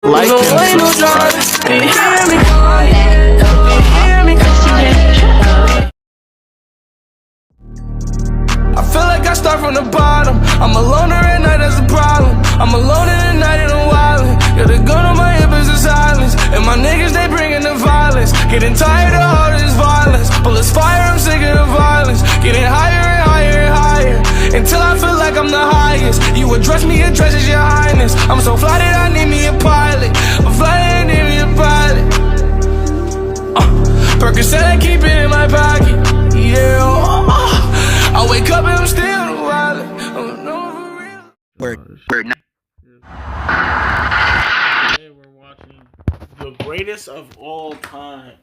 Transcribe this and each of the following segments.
Like him. I feel like I start from the bottom. I'm a loner at night, that's the problem. I'm alone in the night and I'm wildin'. Yeah, the gun on my hip is the silence. And my niggas, they bringin' the violence. Getting tired of all this violence. Bullets fire, I'm sick of the violence. Getting higher and higher and higher, until I feel like I'm the highest. You address me, addresses your highness. I'm so fly that I need me a pilot. I'm fly that I need me a pilot. Percocet, I keep it in my pocket. Yeah, I wake up and I'm still the wildin'. Today we're watching the greatest of all time.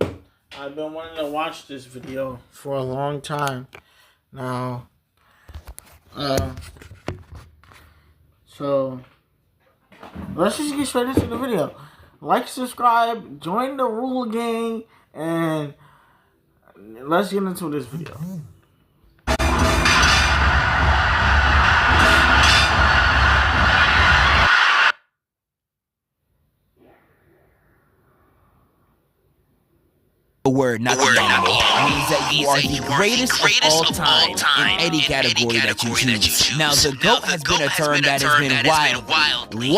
I've been wanting to watch this video for a long time now. So let's just get straight into the video. Like, subscribe, join the Rule Gang, and let's get into this video. The word, not the animal, means that you are the greatest of all time in any category that you choose. Now, the GOAT has been a term that has been wildly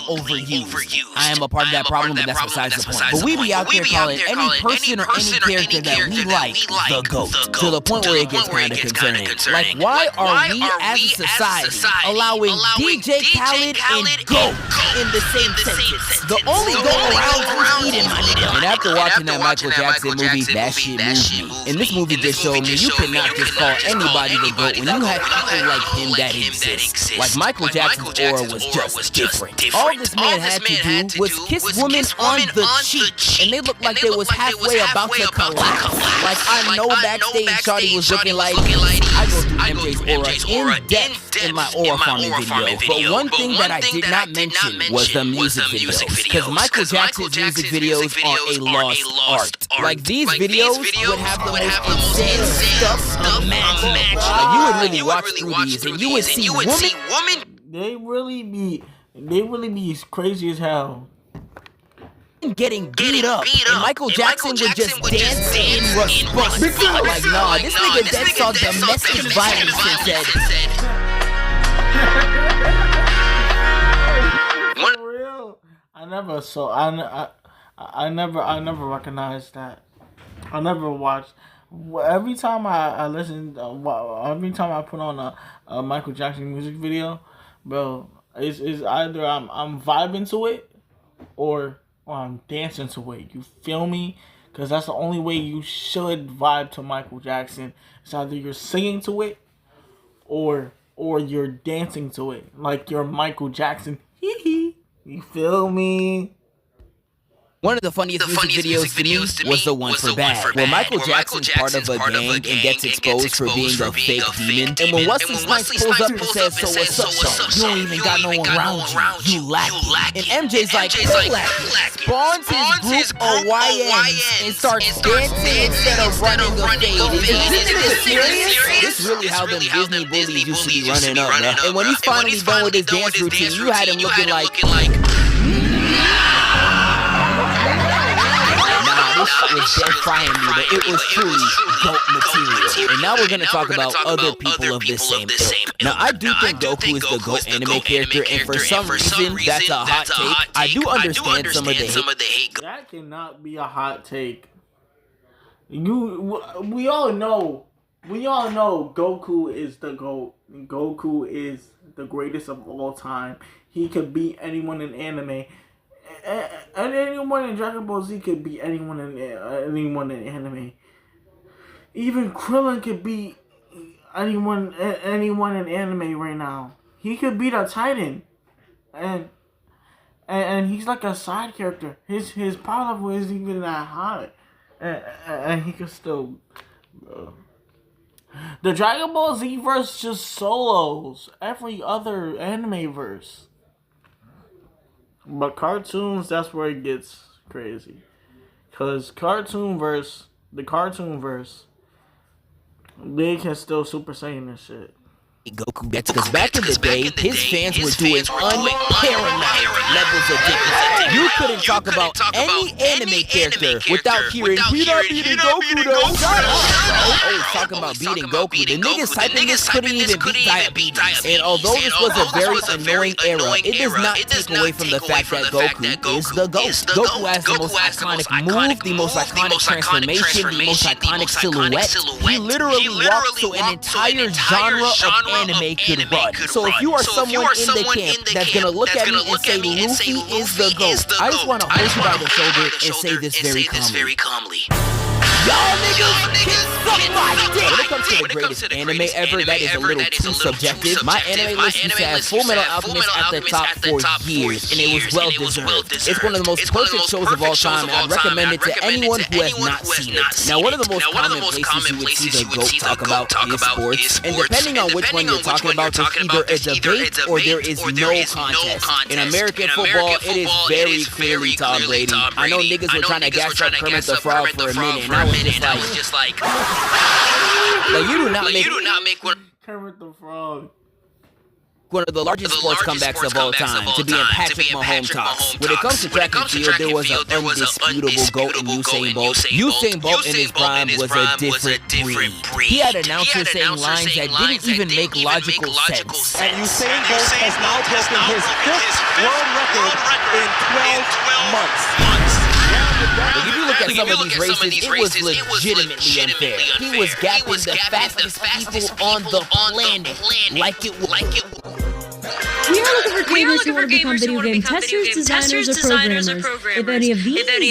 overused. I am a part of that problem, but that's besides the point. But we be out there calling any person or any character that we like the GOAT, to the point where it gets kind of concerning. Like, why are we as a society allowing DJ Khaled and GOAT in the same sentence? The only GOAT around is Eden, my nigga. And after watching that Michael Jackson movie, that shit moved me. And this movie just showed me you cannot just call anybody the GOAT when you have people like him that exist. Like, Michael Jackson's aura was just different. All this man had to do was kiss women on the cheek, and they looked like they was halfway about to collapse. Like, I know backstage Shawty was looking like, I go through MJ's aura in depth in my aura farming video. But one thing that I did not mention was the music videos, because Michael Jackson's music videos are a lost art. Like, these videos would have the most insane stuff imaginable. Like, you would really watch through these and you would see women. They really be crazy as hell. Getting beat up, and Michael Jackson would just dance in response. Like, nah, this nigga then saw domestic violence and said, for real? I never recognized that. I never watched. Every time I listen, every time I put on a Michael Jackson music video, bro, it's either I'm vibing to it or I'm dancing to it. You feel me? Because that's the only way you should vibe to Michael Jackson. It's either you're singing to it or you're dancing to it, like you're Michael Jackson. Hee hee. You feel me? one of the funniest music videos to me was the one for Bad, where Michael Jackson's part of a gang and gets exposed for being a fake demon. And when Wesley Snipes pulls up and says, "So what's up, son? You don't even got no one around you. You lack." And MJ's like, "Relax." Spawns his group of YNs and starts dancing instead of running a fade. Is this serious? This really how them Disney bullies used to be running up, man. And when he's finally done with his dance routine, you had him looking like, this was dead frying me, but it was truly GOAT material. And now we're going to talk about other people of this same ilk. Now, I do think Goku is the GOAT anime character, and for some reason, that's a hot take. I do understand some of the hate. That cannot be a hot take. We all know Goku is the GOAT. Goku is the greatest of all time. He could beat anyone in anime. And anyone in Dragon Ball Z could beat anyone in anime. Even Krillin could beat anyone in anime right now. He could beat a Titan, and he's like a side character. His power level isn't even that high, and he could still. The Dragon Ball Z verse just solos every other anime verse. But cartoons, that's where it gets crazy. Because the cartoon verse, they can still Super Saiyan and shit. Goku gets, because back in the day, his fans were doing unparalleled levels of difference. couldn't talk about any anime character without hearing "We're not beating Goku though." Shut up, bro. Always talking about beating Goku. The niggas typing this couldn't even beat Diabetes. And although this was a very annoying era, it does not take away from the fact that Goku is the GOAT. Goku has the most iconic move, the most iconic transformation, the most iconic silhouette. He literally walked so an entire genre of anime could run. So if you are someone in the camp that's gonna look at me and say Luffy is the GOAT, I just want to hold you by the shoulder and say this very calmly. Y'all niggas can suck my dick! When it comes to the greatest anime ever, that is a little too subjective. My anime list used to have Fullmetal Alchemist at the top for years, and it was well deserved. It's one of the most perfect shows of all time, and I'd recommend it to anyone who has not seen it. Now, one of the most common places you would see the GOAT talk about is sports, and depending on which one you're talking about, there's either a debate or there is no contest. In American football, it is very clearly Tom Brady. I know niggas were trying to gas up Kermit the Frog for a minute, and I was just like, you do not make Kermit the Frog one of the largest sports comebacks of all time to be in Patrick Mahomes talks. When it comes to track and field, there was an undisputable GOAT in Usain Bolt. Usain Bolt in his prime was a different breed. He had announcers saying lines that didn't even make logical sense. And Usain Bolt has now broken his 5th world record in 12 months. Like if you look at some of these races, it was legitimately unfair. He was gapping the fastest people on the planet like it was. We are looking for gamers who want to become video game testers, designers, or programmers. If any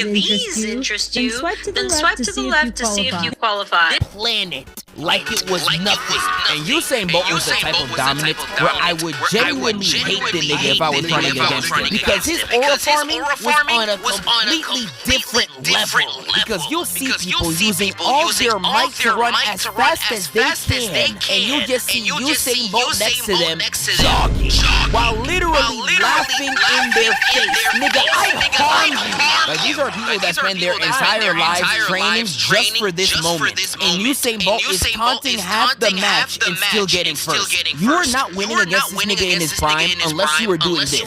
of these interest you, then swipe to the left to see if you qualify. Planet like it was nothing. And Usain Bolt was the type of dominance where I would genuinely hate the nigga if I was running against him. Because his aura farming was on a completely different level. Because you'll see people using all their might to run as fast as they can, and you just see Usain Bolt next to them jogging, while literally laughing in their face. Nigga, I harm you. Like, these are people that spend their entire lives training just for this moment. And Usain Bolt is taunting half the match and still getting first. You are not winning against this nigga in his prime unless you were doing this.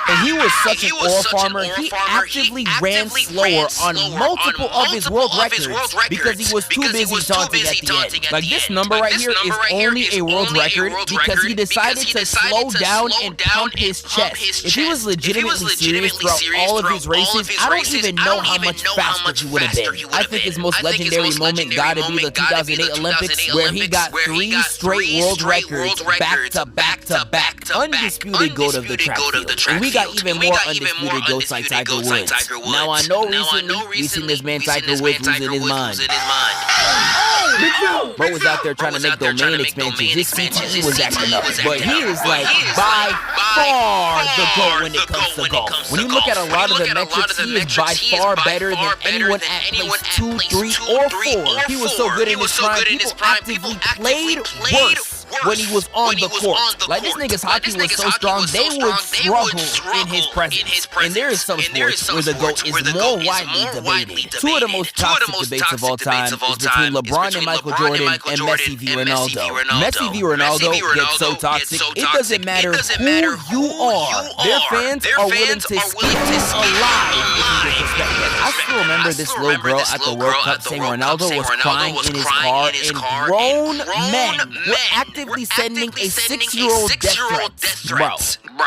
And he was such an aura farmer, he actively ran slower on multiple of his world records because he was too busy taunting at the end. Like, this number right here is only a world record because he decided to slow down and pump his chest. If he was legitimately serious throughout all of his races, I don't even know how much faster he would have been. I think his most legendary moment gotta be the 2008 Olympics, where he got 3 straight world records back to back. Undisputed GOAT of the track field. And we got even more undisputed GOATs like Tiger Woods. Now, I know recently we've seen this man Tiger Woods losing his mind. Bro was out there trying to make domain expansions. His CTE was acting up. But he is like by far the GOAT when it comes to golf. When you look at a lot of the metrics, he is by far better than anyone at place 2, 3, or 4. He was so good in his prime, people actively played worse when he was on the court. Like, this nigga's hockey was so strong, they would struggle in his presence. And there is some sports where the GOAT is more widely debated. 2 of the most toxic debates of all time is between LeBron and Michael Jordan and Messi v. Ronaldo. Messi v. Ronaldo gets so toxic, it doesn't matter who you are. Their fans are willing to skin you alive if you disrespect them. I still remember this little girl at the World Cup saying Ronaldo was crying in his car, and grown men were actively sending a 6-year-old death threats. Bro.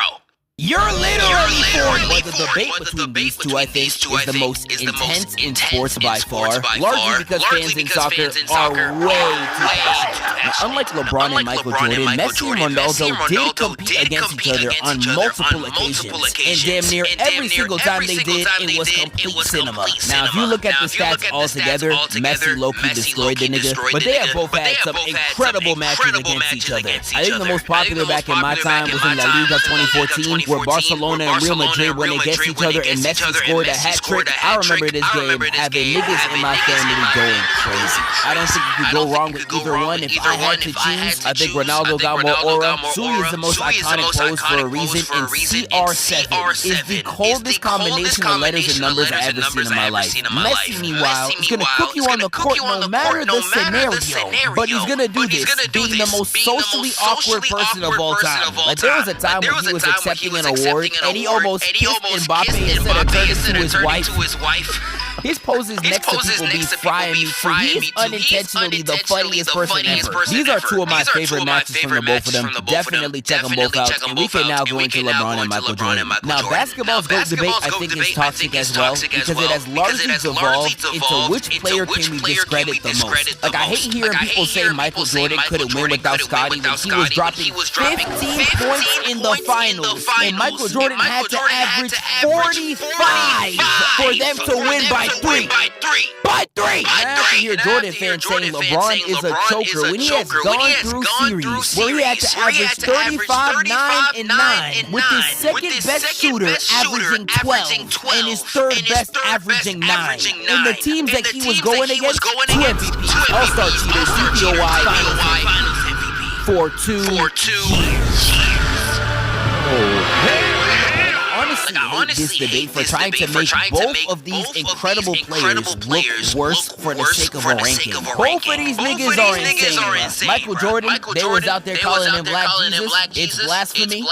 You're literally for it. But the debate between these two, I think, is the most intense in sports by far, largely because fans in soccer are way too passionate. Now, unlike LeBron and Michael Jordan, Messi and Ronaldo did compete against each other on multiple occasions, and damn near every single time they did, it was complete cinema. Now, if you look at the stats all together, Messi low-key destroyed the nigga, but they have both had some incredible matches against each other. I think the most popular back in my time was in La Liga 2014, where Barcelona and Real Madrid went against each other and Messi scored a hat-trick. I remember this game having niggas in my family going crazy. I don't think you could go wrong with either one. If I had to choose, I think Ronaldo got more aura. Sui is the most iconic pose for a reason, and CR7 is the coldest combination of letters and numbers I've ever seen in my life. Messi, meanwhile, is gonna cook you on the court no matter the scenario, but he's gonna do this being the most socially awkward person of all time. Like, there was a time when he was accepting an award, and he almost kissed Mbappe instead of turning to his wife. His poses next to people be frying me too. He is unintentionally the funniest person ever. These are two of my favorite matches from the both of them. Definitely check them both out. And we can now go into LeBron and Michael Jordan. Now, basketball's GOAT debate, I think, is toxic as well, because it has largely devolved into which player can we discredit the most. Like, I hate hearing people say Michael Jordan couldn't win without Scottie when he was dropping 15 points in the finals, and Michael Jordan had to average 45 for them to win by 3. By 3! I have to hear Jordan fans saying LeBron is a choker when he has gone through series where he had to average 35, 9, and 9, with his second best shooter averaging 12, and his third best averaging 9. In the teams that he was going against, 2 MVPs, All-Star cheaters, CPOY Finals MVP for 2 years. I honestly hate this debate for trying to make both of these incredible players look worse for the sake of a ranking. Both of these niggas are insane. Michael Jordan, they was out there calling him Black Jesus. It's blasphemy,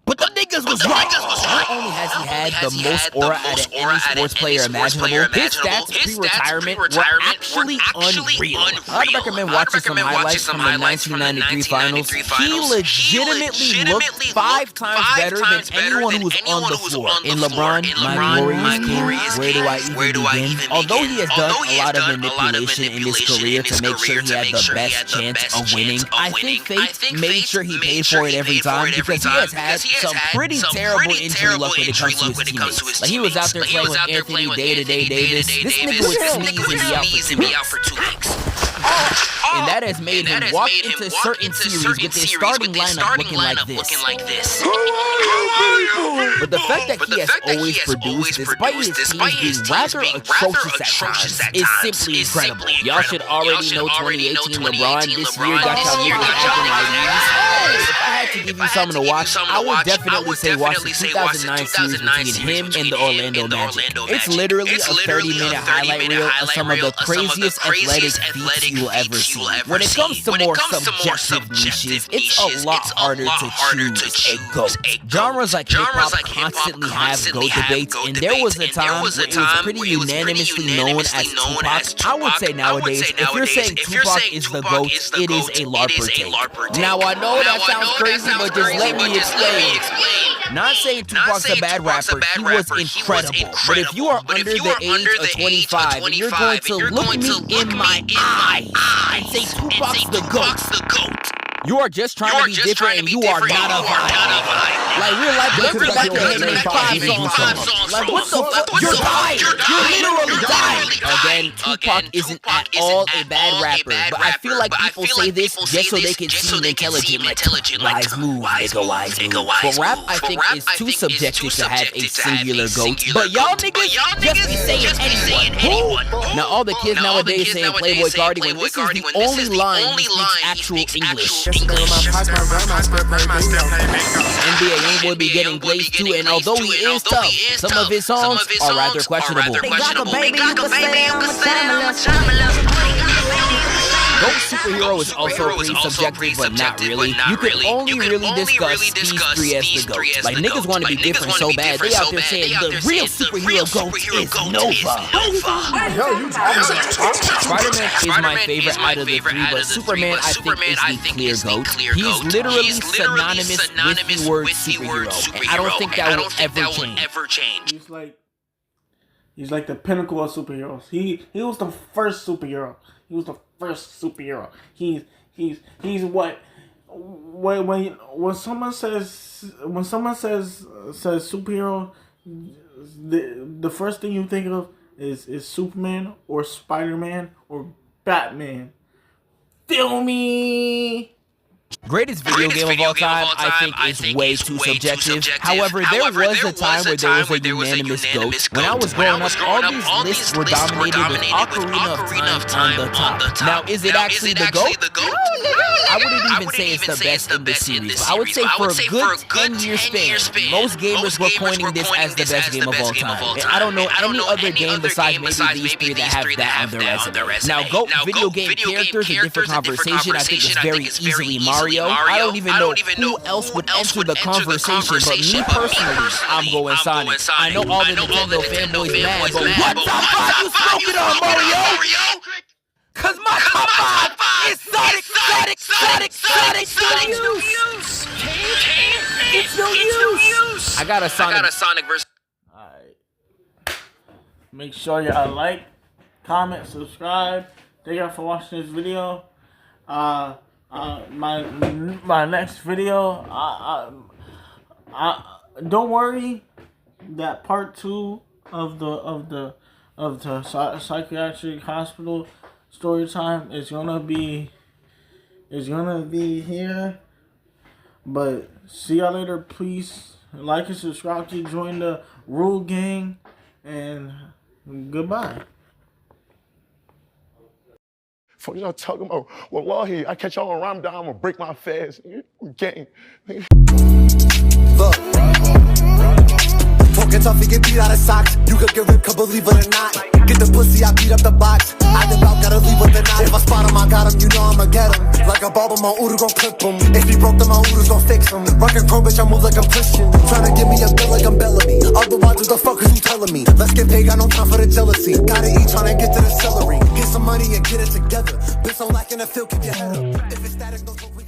but the niggas was wrong. Not only has he had the most aura out of any sports player imaginable, his stats pre-retirement were actually unreal. I'd recommend watching some highlights from the 1993 finals. He legitimately looked 5 times better than anyone who was on the floor. In LeBron, my glorious king, where do I even begin? Although he has done a lot of manipulation in his career to make sure he had the best chance of winning, I think fate made sure he paid for it every time, because he has had some pretty terrible injury luck when it comes to his teammates. Like, he was out there playing with Anthony Day-to-Day Davis. This nigga would sneeze and be out for 2 weeks. And that has made him walk into certain series with his starting lineup looking like this. But the fact that he has always produced, despite his teams being rather atrocious at times, is simply incredible. Y'all should already know 2018 LeBron this year got y'all niggas acting like this. If I had to give you something to watch, I would definitely say watch the 2009 series between him and the Orlando Magic. It's literally a 30-minute highlight reel of some of the craziest athletic feats you will ever see. When it comes to more subjective niches, it's a lot harder to choose a GOAT. Genres like hip-hop constantly have GOAT debates, and there was a time when it was pretty unanimously known as Tupac. I would say nowadays, if you're saying Tupac is the GOAT, it is a LARPer take. Now, I know that sounds crazy, but just let me explain. Not saying Tupac's a bad rapper, he was incredible. But if you are under the age of 25 and you're going to look me in my eye and say Tupac's the GOAT, you are just trying to be different, and you are not a vibe. Like, real life, you're like to name 5 songs. Like, what the fuck? You're dying. You're literally dying. Again, Tupac isn't at all a bad rapper, but I feel like people say this just so they can seem intelligent. Like, wise move, nigga. But rap, I think, is too subjective to have a singular GOAT. But y'all niggas just be saying anyone. Now, all the kids nowadays saying Playboy Cardi when this is the only line he speaks actual English. NBA Youngboy be getting glazed too, and although he is tough, some of his songs are rather questionable. GOAT superhero is also pretty subjective, but not really. You can only really discuss these 3 as the GOAT. Like, niggas want to be different so bad, they out there saying the real superhero GOAT is Nova. Spider-Man is my favorite out of the 3, but Superman, I think, is the clear GOAT. He's literally synonymous with the word superhero, and I don't think that will ever change. He's like the pinnacle of superheroes. He was the first superhero. He was the first superhero. He's what when someone says superhero, the first thing you think of is Superman or Spider-Man or Batman. Feel me? Greatest video game of all time, I think, is way too subjective. However, there was a time where there was a unanimous GOAT. When I was growing up, all these lists were dominated with Ocarina of Time on the top. Now, is it actually the GOAT? I wouldn't even say it's the best in the series, but I would say for a good 10-year span, most gamers were pointing this as the best game of all time. And I don't know any other game besides maybe these 3 that have that on their resume. Now, GOAT video game characters, a different conversation. I think it's very easily Mario. Mario. I don't even know who else would enter the conversation, but me personally, I'm going Sonic. I know all the Nintendo fanboys mad, but what top 5 you smoking on, Mario? Cause my top 5 is Sonic. It's no use. I got a Sonic version. Alright. Make sure y'all like, comment, subscribe. Thank y'all for watching this video. My next video, don't worry that part 2 of the psychiatric hospital story time is gonna be here. But see y'all later. Please like and subscribe to join the Rule Gang, and goodbye. For y'all talking about, wallahi, I catch y'all on Ramadan, I'm gonna break my fast. Gang. Look. Talking tough, he get beat out of socks. You could get ripped, believe it or not. Get the pussy, I beat up the box. I devout, gotta leave with the knot. If I spot him, I got him, you know I'ma get him. Like a ball, my Udo gon' clip him. If he broke, then my Udo's gon' fix him. Rockin' chrome, bitch, I move like I'm Christian. Tryna give me a bill like I'm Bellamy. Otherwise, what the fuck is you telling me? Let's get paid, got no time for the jealousy. Gotta eat, tryna get to the celery. Get some money and get it together. Bitch, I'm lacking the field, keep your head up. If it's static, no smoke, we